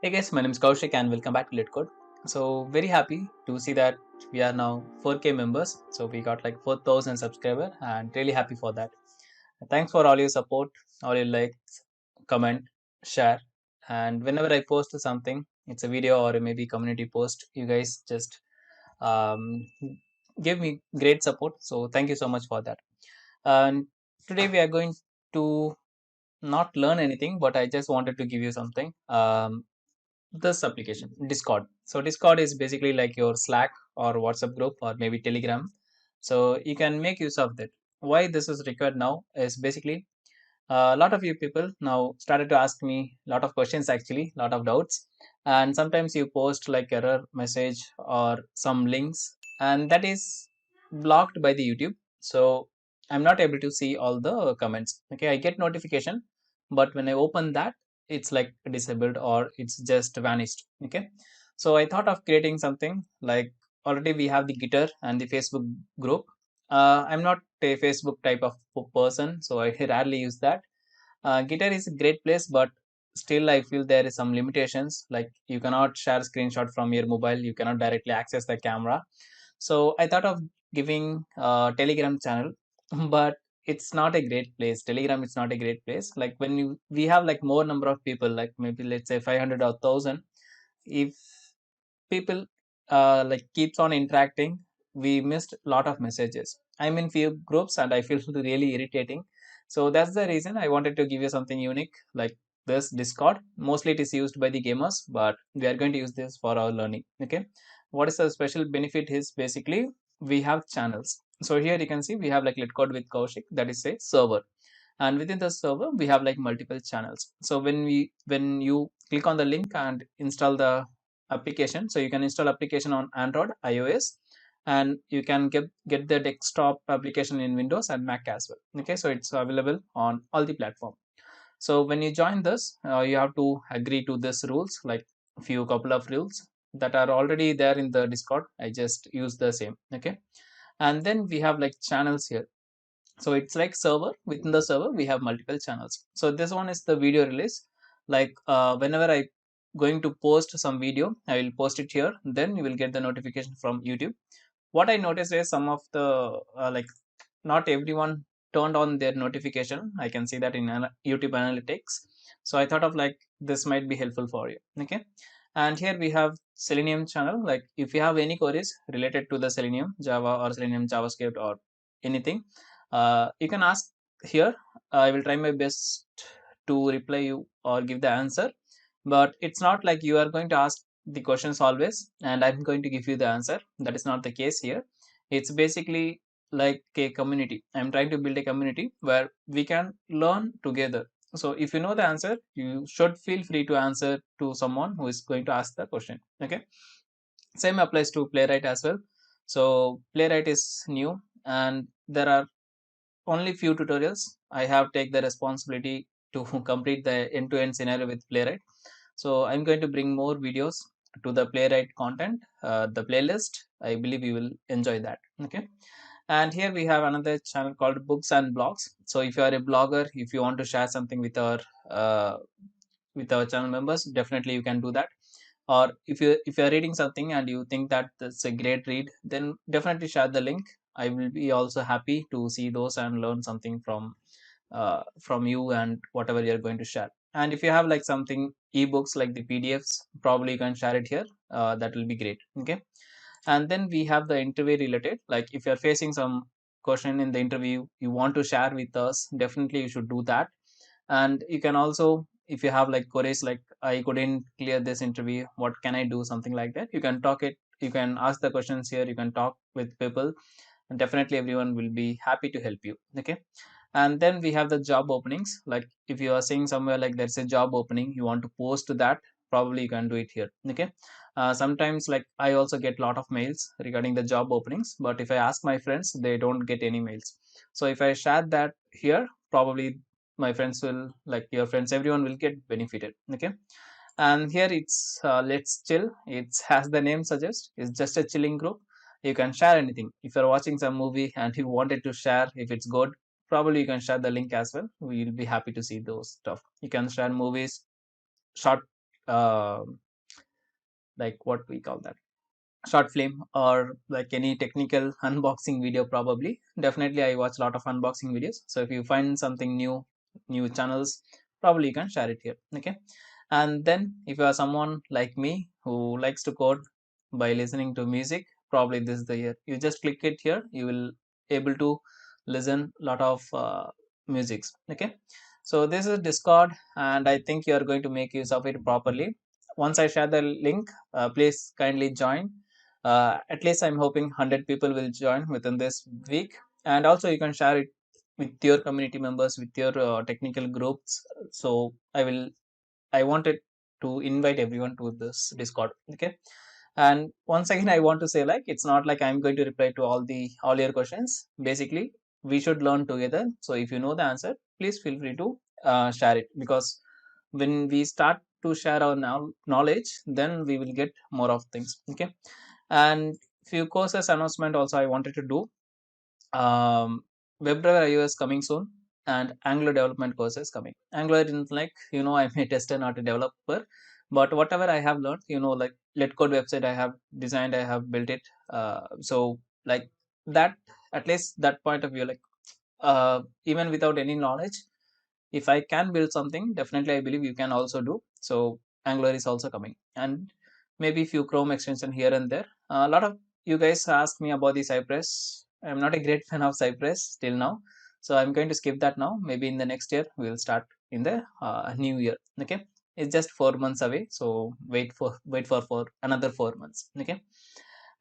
Hey guys, my name is Kaushik and welcome back to LitCode. So very happy to see that we are now 4K members. So we got like 4,000 subscriber and really happy for that. Thanks for all your support, all your likes, comment, share. And whenever I post something, it's a video or maybe community post, you guys just um, give me great support. So thank you so much for that. And today we are going to not learn anything, but I just wanted to give you something. This application Discord. So Discord is basically like your Slack or WhatsApp group or maybe Telegram. So you can make use of that. Why this is required now is basically a lot of you people now started to ask me a lot of questions, actually a lot of doubts, and sometimes you post like error message or some links, and that is blocked by the YouTube. So I'm not able to see all the comments. Okay, I get notification, but when I open that, it's like disabled or it's just vanished. Okay, so I thought of creating something like, already we have the Gitter and the Facebook group. I'm not a Facebook type of person, so I rarely use that. Gitter is a great place, but still I feel there is some limitations. Like you cannot share screenshot from your mobile, you cannot directly access the camera. So I thought of giving Telegram channel, but it's not a great place. Telegram is not a great place. Like when you we have like more number of people, like maybe let's say 500 or 1,000. If people like keeps on interacting, we missed a lot of messages. I'm in few groups and I feel really irritating. So that's the reason I wanted to give you something unique like this Discord. Mostly it is used by the gamers, but we are going to use this for our learning. Okay, what is the special benefit is basically we have channels. So here you can see we have like LitCode with Kaushik, that is a server, and within the server we have like multiple channels. So when you click on the link and install the application, so you can install application on Android, iOS, and you can get the desktop application in Windows and Mac as well. Okay, so it's available on all the platform. So when you join this, you have to agree to this rules, like a few couple of rules that are already there in the Discord. I just use the same. Okay, and then we have like channels here. So it's like server, within the server we have multiple channels. So this one is the video release. Like whenever I going to post some video, I will post it here, then you will get the notification from YouTube. What I noticed is some of the like not everyone turned on their notification. I can see that in YouTube analytics. So I thought of like this might be helpful for you. Okay, and here we have Selenium channel. Like if you have any queries related to the Selenium Java or Selenium JavaScript or anything, you can ask here. I will try my best to reply you or give the answer, but it's not like you are going to ask the questions always and I'm going to give you the answer. That is not the case here. It's basically like a community. I'm trying to build a community where we can learn together. So if you know the answer, you should feel free to answer to someone who is going to ask the question. Okay, same applies to Playwright as well. So Playwright is new, and there are only few tutorials. I have take the responsibility to complete the end-to-end scenario with Playwright. So I'm going to bring more videos to the Playwright content, the playlist. I believe you will enjoy that. Okay, and here we have another channel called Books and Blogs. So if you are a blogger, if you want to share something uh, with our channel members, definitely you can do that. Or if you are reading something and you think that that's a great read, then definitely share the link. I will be also happy to see those and learn something from you and whatever you're going to share. And if you have like something ebooks like the PDFs, probably you can share it here. That will be great. Okay, and then we have the interview related. Like if you're facing some question in the interview you want to share with us, definitely you should do that. And you can also, if you have like queries like I couldn't clear this interview, what can I do, something like that, you can talk it, you can ask the questions here, you can talk with people, and definitely everyone will be happy to help you. Okay, and then we have the job openings. Like if you are seeing somewhere like there's a job opening, you want to post that, probably you can do it here. Okay, sometimes like I also get a lot of mails regarding the job openings, but if I ask my friends, they don't get any mails. So if I share that here, probably my friends will, like your friends, everyone will get benefited. Okay, and here it's let's chill. It's as the name suggests, it's just a chilling group. You can share anything. If you're watching some movie and you wanted to share, if it's good, probably you can share the link as well. We'll be happy to see those stuff. You can share movies, short uh, like what we call that, short film, or like any technical unboxing video. Probably definitely I watch a lot of unboxing videos, so if you find something new channels, probably you can share it here. Okay. And then if you are someone like me who likes to code by listening to music, probably this is the year. You just click it here, you will able to listen lot of musics. Okay. So this is Discord, and I think you are going to make use of it properly. Once I share the link, please kindly join. At least I'm hoping 100 people will join within this week. And also you can share it with your community members, with your technical groups. So I wanted to invite everyone to this Discord. Okay. And once again, I want to say, like, it's not like I'm going to reply to all your questions. Basically, we should learn together. So if you know the answer, please feel free to share it, because when we start to share our knowledge, then we will get more of things. Okay. And few courses announcement also I wanted to do. um, WebDriver iOS coming soon, and Angular development courses coming. Angular is like, I'm a tester, not a developer, but whatever I have learned, like LetCode website I have designed, I have built it. So like that, at least that point of view, like even without any knowledge, if I can build something, definitely I believe you can also do. So Angular is also coming, and maybe few Chrome extension here and there. A lot of you guys asked me about the Cypress. I'm not a great fan of Cypress till now, so I'm going to skip that now. Maybe in the next year we'll start in the new year. Okay, it's just 4 months away, so wait for another 4 months. Okay.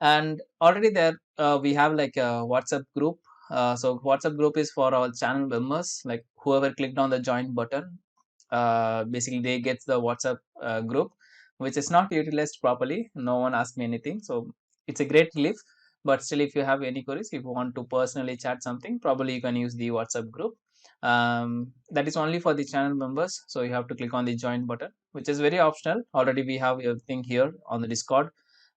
And already there we have like a WhatsApp group. So WhatsApp group is for our channel members, like whoever clicked on the join button, basically they get the WhatsApp group, which is not utilized properly. No one asked me anything, so it's a great relief. But still, if you have any queries, if you want to personally chat something, probably you can use the WhatsApp group. That is only for the channel members, so you have to click on the join button, which is very optional. Already we have everything here on the Discord.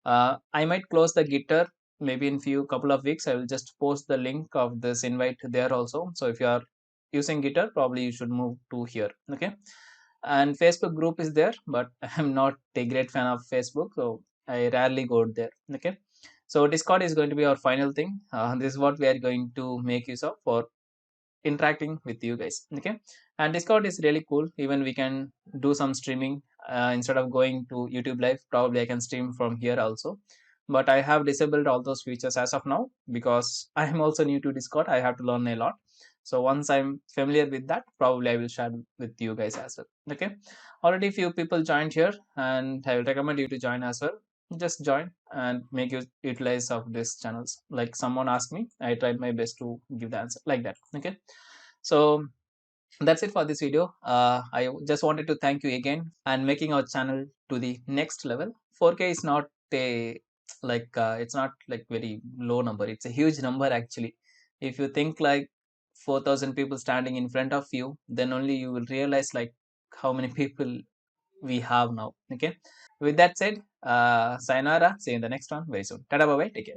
I might close the Gitter maybe in few couple of weeks. I will just post the link of this invite there also. So if you are using Gitter, probably you should move to here. Okay. And Facebook group is there, but I'm not a great fan of Facebook, so I rarely go there. Okay. So Discord is going to be our final thing. This is what we are going to make use of for interacting with you guys. Okay. And Discord is really cool. Even we can do some streaming. Instead of going to YouTube live, probably I can stream from here also. But I have disabled all those features as of now, because I am also new to Discord. I have to learn a lot. So once I'm familiar with that, probably I will share with you guys as well. Okay. Already few people joined here, and I will recommend you to join as well. Just join and make you utilize of these channels. Like someone asked me, I tried my best to give the answer like that. Okay. So that's it for this video. I just wanted to thank you again and making our channel to the next level. 4K is not a it's not like very low number. It's a huge number actually. If you think like 4,000 people standing in front of you, then only you will realize like how many people we have now. Okay. With that said, sayonara. See you in the next one very soon. Tada, bye bye. Take care.